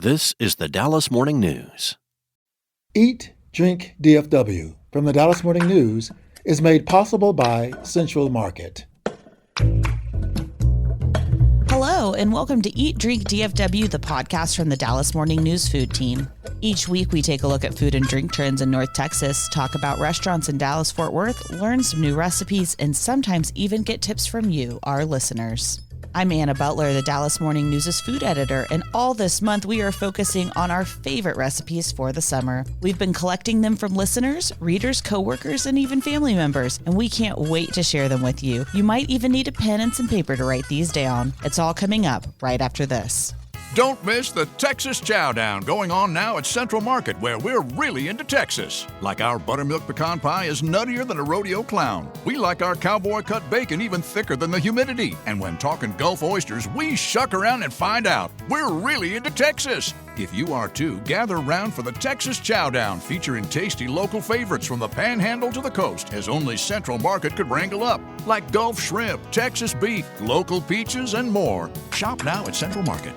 This is the Dallas Morning News. Eat, Drink, DFW from the Dallas Morning News is made possible by Central Market. Hello, and welcome to Eat, Drink, DFW, the podcast from the Dallas Morning News food team. Each week, we take a look at food and drink trends in North Texas, talk about restaurants in Dallas-Fort Worth, learn some new recipes, and sometimes even get tips from you, our listeners. I'm Anna Butler, the Dallas Morning News' food editor, and all this month we are focusing on our favorite recipes for the summer. We've been collecting them from listeners, readers, coworkers, and even family members, and we can't wait to share them with you. You might even need a pen and some paper to write these down. It's all coming up right after this. Don't miss the Texas Chowdown going on now at Central Market, where we're really into Texas. Like our buttermilk pecan pie is nuttier than a rodeo clown. We like our cowboy cut bacon even thicker than the humidity. And when talking Gulf oysters, we shuck around and find out. We're really into Texas. If you are too, gather round for the Texas Chowdown, featuring tasty local favorites from the Panhandle to the coast, as only Central Market could wrangle up, like Gulf shrimp, Texas beef, local peaches, and more. Shop now at Central Market.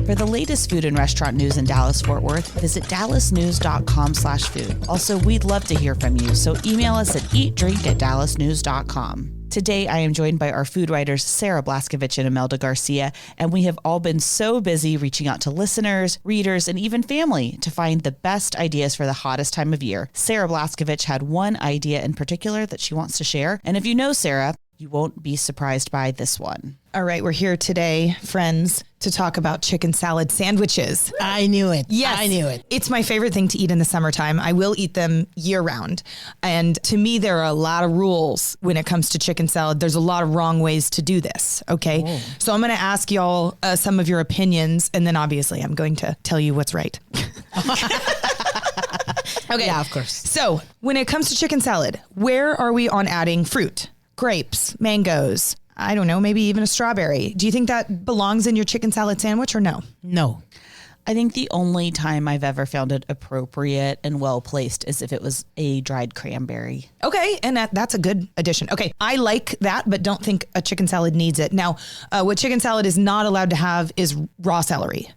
For the latest food and restaurant news in Dallas-Fort Worth, visit dallasnews.com/food. Also, we'd love to hear from you, so email us at eatdrink@dallasnews.com. Today, I am joined by our food writers, Sancerre Blaskovich and Imelda Garcia, and we have all been so busy reaching out to listeners, readers, and even family to find the best ideas for the hottest time of year. Sancerre Blaskovich had one idea in particular that she wants to share, and if you know Sancerre, you won't be surprised by this one. All right, we're here today, friends, to talk about chicken salad sandwiches. I knew it. Yes. I knew it. It's my favorite thing to eat in the summertime. I will eat them year round. And to me, there are a lot of rules when it comes to chicken salad. There's a lot of wrong ways to do this, okay? Oh. So I'm going to ask y'all some of your opinions, and then obviously I'm going to tell you what's right. Okay. Yeah, of course. So when it comes to chicken salad, where are we on adding fruit? Grapes, mangoes, I don't know, maybe even a strawberry. Do you think that belongs in your chicken salad sandwich or no? No. I think the only time I've ever found it appropriate and well-placed is if it was a dried cranberry. Okay, and that's a good addition. Okay, I like that, but don't think a chicken salad needs it. Now, what chicken salad is not allowed to have is raw celery.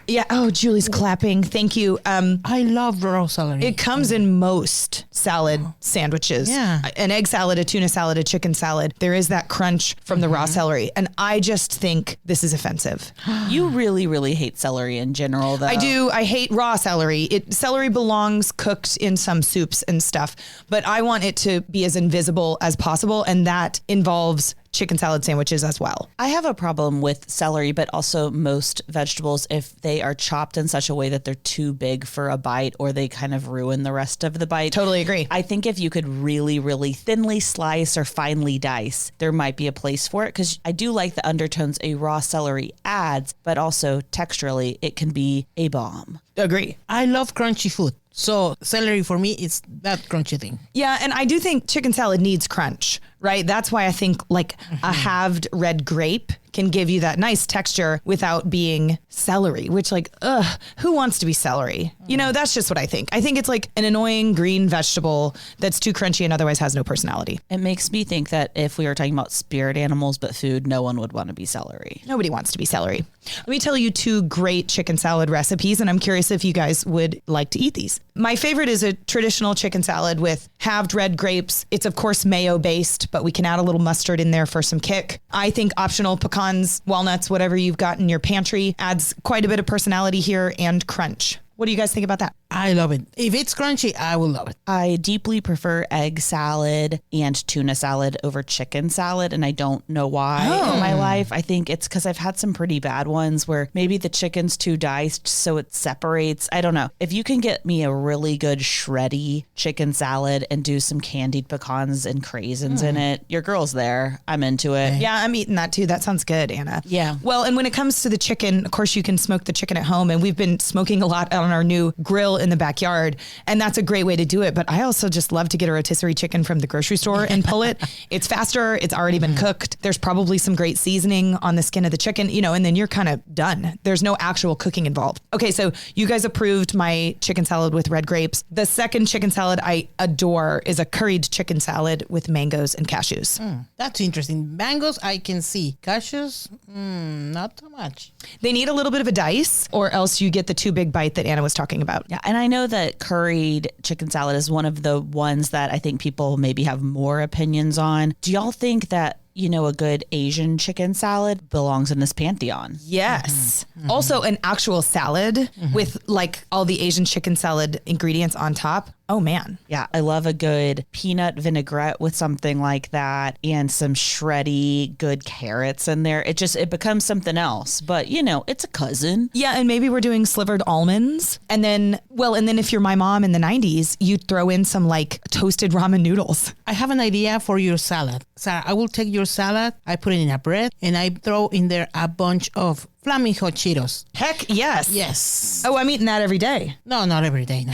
Yeah. Oh, Julie's clapping. Thank you. I love raw celery. It comes in most salad sandwiches. Yeah. An egg salad, a tuna salad, a chicken salad. There is that crunch from the raw celery. And I just think this is offensive. You really, really hate celery in general, though. I do. I hate raw celery. Celery belongs cooked in some soups and stuff, but I want it to be as invisible as possible. And that involves chicken salad sandwiches as well. I have a problem with celery, but also most vegetables if they are chopped in such a way that they're too big for a bite or they kind of ruin the rest of the bite. Totally agree. I think if you could really, really thinly slice or finely dice, there might be a place for it, because I do like the undertones a raw celery adds, but also texturally it can be a bomb. Agree. I love crunchy food. So celery for me is that crunchy thing. Yeah, and I do think chicken salad needs crunch, right? That's why I think like a halved red grape can give you that nice texture without being celery, which who wants to be celery? You know, that's just what I think. I think it's like an annoying green vegetable that's too crunchy and otherwise has no personality. It makes me think that if we were talking about spirit animals but food, no one would want to be celery. Nobody wants to be celery. Let me tell you two great chicken salad recipes, and I'm curious if you guys would like to eat these. My favorite is a traditional chicken salad with halved red grapes. It's, of course, mayo-based, but we can add a little mustard in there for some kick. I think optional pecans, walnuts, whatever you've got in your pantry adds quite a bit of personality here and crunch. What do you guys think about that? I love it. If it's crunchy, I will love it. I deeply prefer egg salad and tuna salad over chicken salad, and I don't know why in my life. I think it's because I've had some pretty bad ones where maybe the chicken's too diced so it separates. I don't know. If you can get me a really good shreddy chicken salad and do some candied pecans and craisins in it, your girl's there. I'm into it. Yeah, I'm eating that too. That sounds good, Anna. Yeah. Well, and when it comes to the chicken, of course, you can smoke the chicken at home, and we've been smoking a lot on our new grill in the backyard. And that's a great way to do it. But I also just love to get a rotisserie chicken from the grocery store and pull it. It's faster. It's already been cooked. There's probably some great seasoning on the skin of the chicken, and then you're kind of done. There's no actual cooking involved. Okay, so you guys approved my chicken salad with red grapes. The second chicken salad I adore is a curried chicken salad with mangoes and cashews. That's interesting. Mangoes, I can see. Cashews, not so much. They need a little bit of a dice, or else you get the too big bite that Anna was talking about. Yeah, and I know that curried chicken salad is one of the ones that I think people maybe have more opinions on. Do y'all think that a good Asian chicken salad belongs in this pantheon? Yes. Also, an actual salad with like all the Asian chicken salad ingredients on top. Oh, man. Yeah, I love a good peanut vinaigrette with something like that and some shreddy good carrots in there. It becomes something else. But, it's a cousin. Yeah, and maybe we're doing slivered almonds. And then if you're my mom in the 90s, you'd throw in some like toasted ramen noodles. I have an idea for your salad. Sarah, I will take your salad, I put it in a bread, and I throw in there a bunch of Flaming Hot Cheetos. Heck, yes. Yes. Oh, I'm eating that every day. No, not every day. No.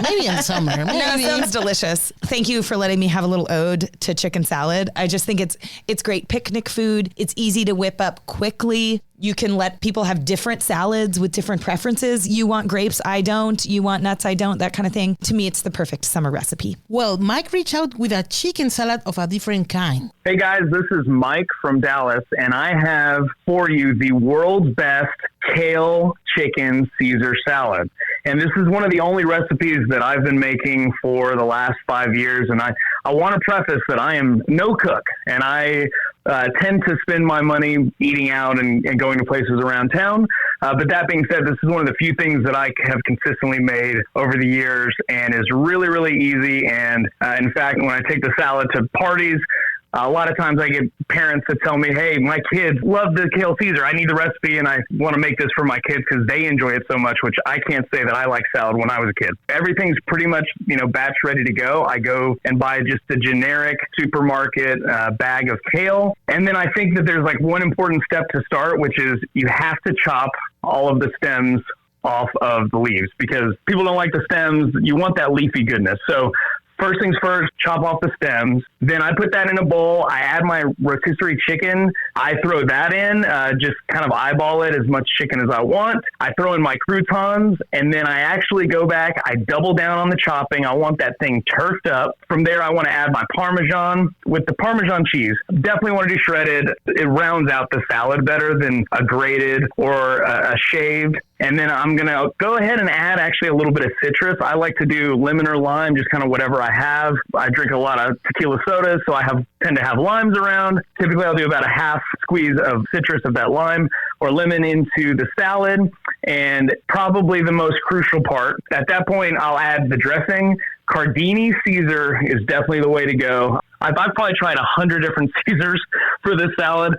Maybe in summer. Maybe. No, it sounds delicious. Thank you for letting me have a little ode to chicken salad. I just think it's great picnic food. It's easy to whip up quickly. You can let people have different salads with different preferences. You want grapes, I don't. You want nuts, I don't. That kind of thing. To me, it's the perfect summer recipe. Well, Mike reached out with a chicken salad of a different kind. Hey guys, this is Mike from Dallas, and I have for you the world's best kale chicken Caesar salad. And this is one of the only recipes that I've been making for the last 5 years. And I want to preface that I am no cook, and I tend to spend my money eating out and going to places around town. But that being said, this is one of the few things that I have consistently made over the years and is really, really easy. And in fact, when I take the salad to parties, a lot of times I get parents that tell me, hey, my kids love the kale Caesar. I need the recipe and I want to make this for my kids because they enjoy it so much, which I can't say that I like salad when I was a kid. Everything's pretty much, batch ready to go. I go and buy just a generic supermarket bag of kale. And then I think that there's like one important step to start, which is you have to chop all of the stems off of the leaves because people don't like the stems. You want that leafy goodness. So first things first, chop off the stems. Then I put that in a bowl. I add my rotisserie chicken. I throw that in, just kind of eyeball it as much chicken as I want. I throw in my croutons, and then I actually go back. I double down on the chopping. I want that thing turfed up. From there, I want to add my Parmesan. With the Parmesan cheese, definitely want to do shredded. It rounds out the salad better than a grated or a shaved. And then I'm going to go ahead and add actually a little bit of citrus. I like to do lemon or lime, just kind of whatever I have. I drink a lot of tequila sodas, so I tend to have limes around. Typically, I'll do about a half squeeze of citrus of that lime or lemon into the salad. And probably the most crucial part, at that point, I'll add the dressing. Cardini Caesar is definitely the way to go. I've probably tried 100 different Caesars for this salad.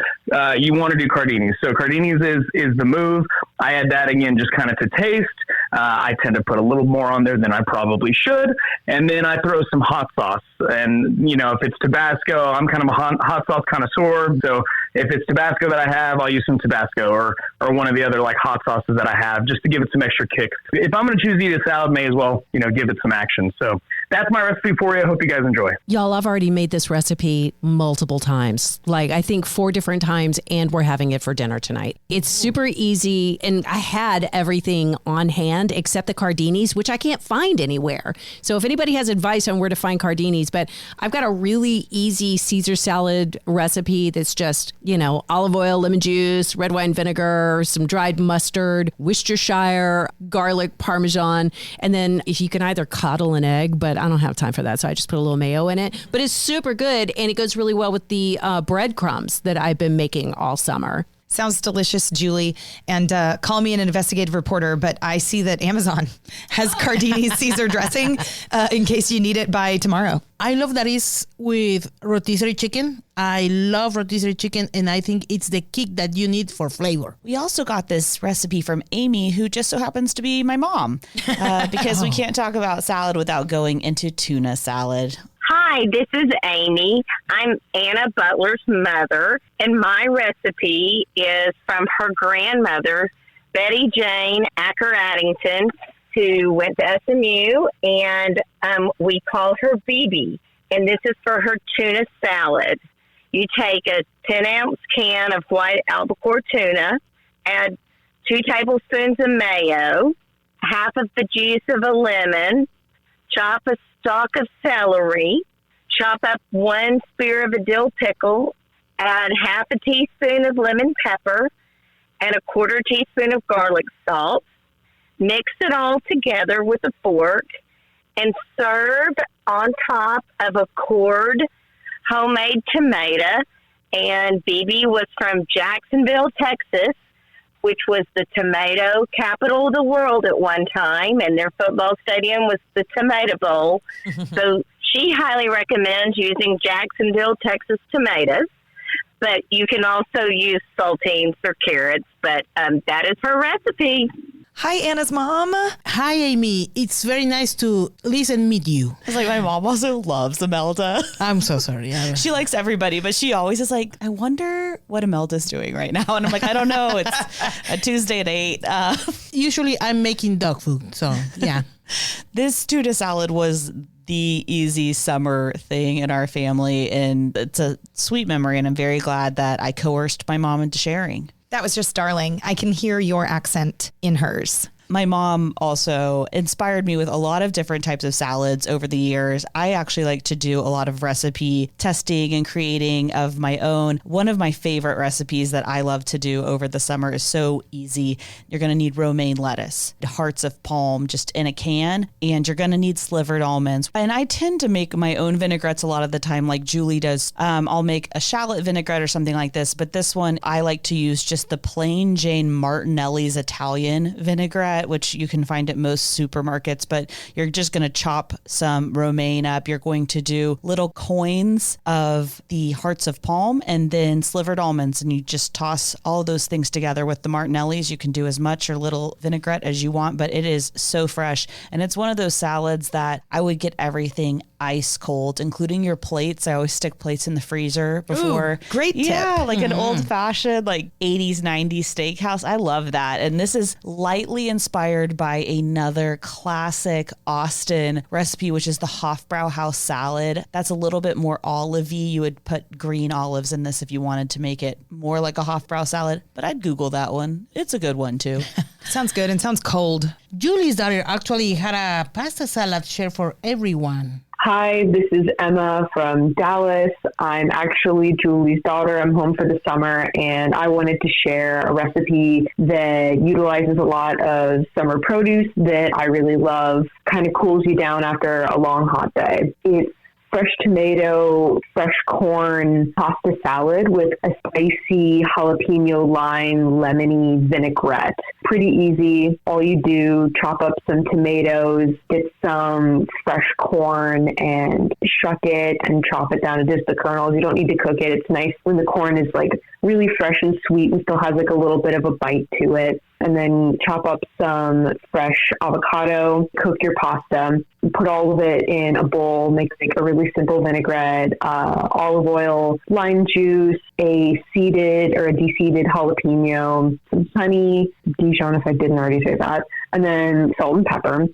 You want to do Cardini's. So Cardini's is the move. I add that again, just kind of to taste. I tend to put a little more on there than I probably should. And then I throw some hot sauce. And, if it's Tabasco, I'm kind of a hot sauce connoisseur. So if it's Tabasco that I have, I'll use some Tabasco or one of the other like hot sauces that I have just to give it some extra kick. If I'm going to choose to eat a salad, may as well, give it some action. So that's my recipe for you. I hope you guys enjoy. Y'all, I've already made this recipe multiple times, like I think 4 different times, and we're having it for dinner tonight. It's super easy, and I had everything on hand except the Cardini's, which I can't find anywhere. So if anybody has advice on where to find Cardini's, but I've got a really easy Caesar salad recipe that's just, olive oil, lemon juice, red wine vinegar, some dried mustard, Worcestershire, garlic, Parmesan, and then if you can either coddle an egg, but I don't have time for that, so I just put a little mayo in it. But it's super good, and it goes really well with the breadcrumbs that I've been making all summer. Sounds delicious, Julie. And call me an investigative reporter, but I see that Amazon has Cardini's Caesar dressing in case you need it by tomorrow. I love that it's with rotisserie chicken. I love rotisserie chicken, and I think it's the kick that you need for flavor. We also got this recipe from Amy, who just so happens to be my mom, because we can't talk about salad without going into tuna salad. Hi, this is Amy. I'm Anna Butler's mother, and my recipe is from her grandmother, Betty Jane Acker Addington, who went to SMU, and we call her BB. And this is for her tuna salad. You take a 10-ounce can of white albacore tuna, add 2 tablespoons of mayo, half of the juice of a lemon, chop a stalk of celery, chop up 1 spear of a dill pickle, add half a teaspoon of lemon pepper, and a 1/4 teaspoon of garlic salt. Mix it all together with a fork and serve on top of a cored homemade tomato. And BB was from Jacksonville, Texas, which was the tomato capital of the world at one time, and their football stadium was the Tomato Bowl. So she highly recommends using Jacksonville, Texas tomatoes, but you can also use saltines or carrots, but that is her recipe. Hi, Anna's mom. Hi, Amy. It's very nice to listen meet you. It's like my mom also loves Imelda. I'm so sorry. She likes everybody, but she always is like, I wonder what Imelda's doing right now. And I'm like, I don't know. It's a Tuesday at 8. Usually I'm making dog food, so yeah. This tuna salad was the easy summer thing in our family, and it's a sweet memory, and I'm very glad that I coerced my mom into sharing. That was just darling. I can hear your accent in hers. My mom also inspired me with a lot of different types of salads over the years. I actually like to do a lot of recipe testing and creating of my own. One of my favorite recipes that I love to do over the summer is so easy. You're going to need romaine lettuce, hearts of palm just in a can, and you're going to need slivered almonds. And I tend to make my own vinaigrettes a lot of the time, like Julie does. I'll make a shallot vinaigrette or something like this, but this one I like to use just the plain Jane Martinelli's Italian vinaigrette, which you can find at most supermarkets, but you're just going to chop some romaine up. You're going to do little coins of the hearts of palm and then slivered almonds, and you just toss all of those things together with the Martinellis. You can do as much or little vinaigrette as you want, but it is so fresh. And it's one of those salads that I would get everything ice cold, including your plates. I always stick plates in the freezer before. Ooh, great tip. Yeah, like an old fashioned, like 80s, 90s steakhouse. I love that. And this is lightly inspired by another classic Austin recipe, which is the Hofbrauhaus salad. That's a little bit more olivey. You would put green olives in this if you wanted to make it more like a Hofbrau salad, but I'd Google that one. It's a good one too. Sounds good and sounds cold. Julie's daughter actually had a pasta salad share for everyone. Hi, this is Emma from Dallas. I'm actually Julie's daughter. I'm home for the summer, and I wanted to share a recipe that utilizes a lot of summer produce that I really love. Kind of cools you down after a long, hot day. It's fresh tomato, fresh corn pasta salad with a spicy jalapeno lime lemony vinaigrette. Pretty easy. All you do, chop up some tomatoes, get some fresh corn and shuck it and chop it down to just the kernels. You don't need to cook it. It's nice when the corn is like really fresh and sweet and still has like a little bit of a bite to it. And then chop up some fresh avocado, cook your pasta, put all of it in a bowl, make like a really simple vinaigrette, olive oil, lime juice, a seeded or a de-seeded jalapeno, some honey, Dijon if I didn't already say that, and then salt and pepper.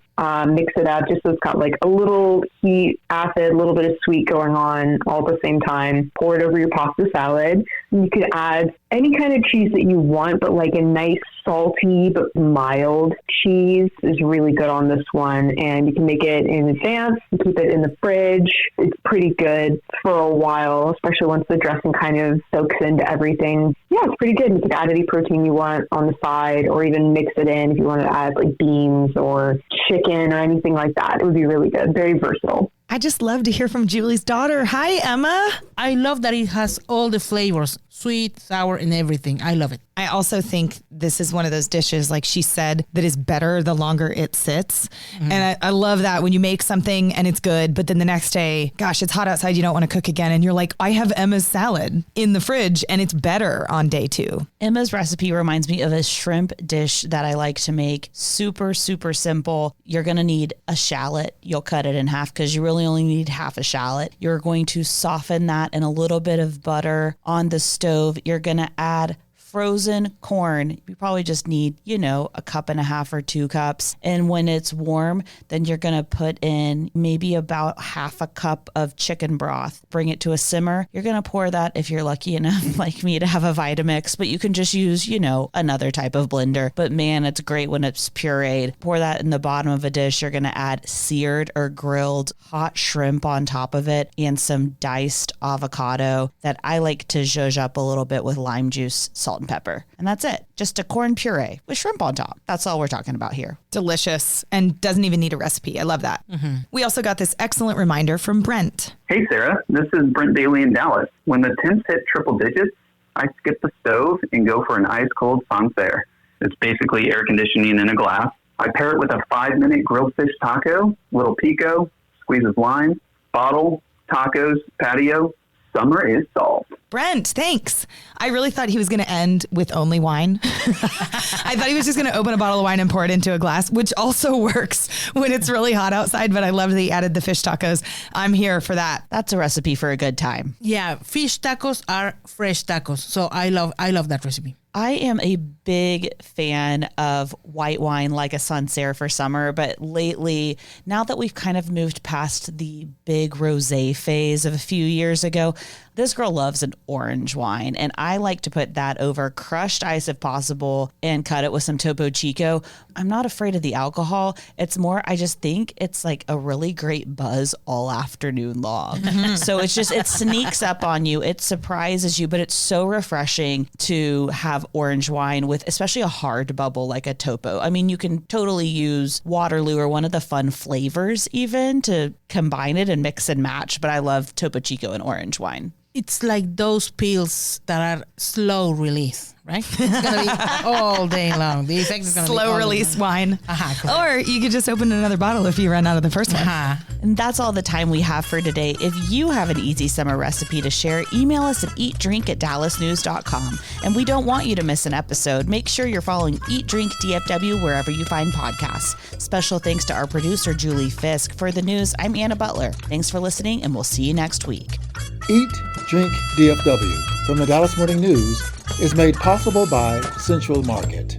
Mix it up just so it's got like a little heat, acid, a little bit of sweet going on all at the same time. Pour it over your pasta salad. And you could add any kind of cheese that you want, but like a nice salty but mild cheese is really good on this one. And you can make it in advance and keep it in the fridge. It's pretty good for a while, especially once the dressing kind of soaks into everything. Yeah, it's pretty good. You could add any protein you want on the side, or even mix it in if you want to add like beans or chicken or anything like that. It would be really good. Very versatile. I just love to hear from Julie's daughter. Hi, Emma. I love that it has all the flavors, sweet, sour, and everything. I love it. I also think this is one of those dishes, like she said, that is better the longer it sits. Mm-hmm. And I love that when you make something and it's good, but then the next day, gosh, it's hot outside, you don't want to cook again. And you're like, I have Emma's salad in the fridge and it's better on day 2. Emma's recipe reminds me of a shrimp dish that I like to make. Super, super simple. You're going to need a shallot. You'll cut it in half because you really only need half a shallot. You're going to soften that in a little bit of butter on the stove. You're going to add frozen corn. You probably just need, a cup and a half or 2 cups. And when it's warm, then you're going to put in maybe about half a cup of chicken broth. Bring it to a simmer. You're going to pour that, if you're lucky enough like me to have a Vitamix, but you can just use, another type of blender. But man, it's great when it's pureed. Pour that in the bottom of a dish. You're going to add seared or grilled hot shrimp on top of it and some diced avocado that I like to zhuzh up a little bit with lime juice, salt, and pepper. And that's it. Just a corn puree with shrimp on top. That's all we're talking about here. Delicious and doesn't even need a recipe. I love that. We also got this excellent reminder from Brent. Hey, Sarah. This is Brent Daly in Dallas. When the temps hit triple digits, I skip the stove and go for an ice-cold Sancerre. It's basically air conditioning in a glass. I pair it with a 5-minute grilled fish taco, little pico, squeezes lime, bottle, tacos, patio. Summer is solved. Brent, thanks. I really thought he was going to end with only wine. I thought he was just going to open a bottle of wine and pour it into a glass, which also works when it's really hot outside. But I love that he added the fish tacos. I'm here for that. That's a recipe for a good time. Yeah, fish tacos are fresh tacos. So I love that recipe. I am a big fan of white wine like a Sancerre for summer, but lately, now that we've kind of moved past the big rosé phase of a few years ago, this girl loves an orange wine, and I like to put that over crushed ice if possible and cut it with some Topo Chico. I'm not afraid of the alcohol. It's more, I just think it's like a really great buzz all afternoon long. So it sneaks up on you. It surprises you, but it's so refreshing to have orange wine with especially a hard bubble like a Topo. I mean, you can totally use Waterloo or one of the fun flavors even to combine it and mix and match, but I love Topo Chico and orange wine. It's like those pills that are slow release, right? It's going to be all day long. The effect is going to be slow release wine. Or you could just open another bottle if you run out of the first one. And that's all the time we have for today. If you have an easy summer recipe to share, email us at eatdrink@dallasnews.com. And we don't want you to miss an episode. Make sure you're following Eat Drink DFW wherever you find podcasts. Special thanks to our producer, Julie Fisk. For the news, I'm Anna Butler. Thanks for listening, and we'll see you next week. Eat, Drink, DFW from the Dallas Morning News is made possible by Central Market.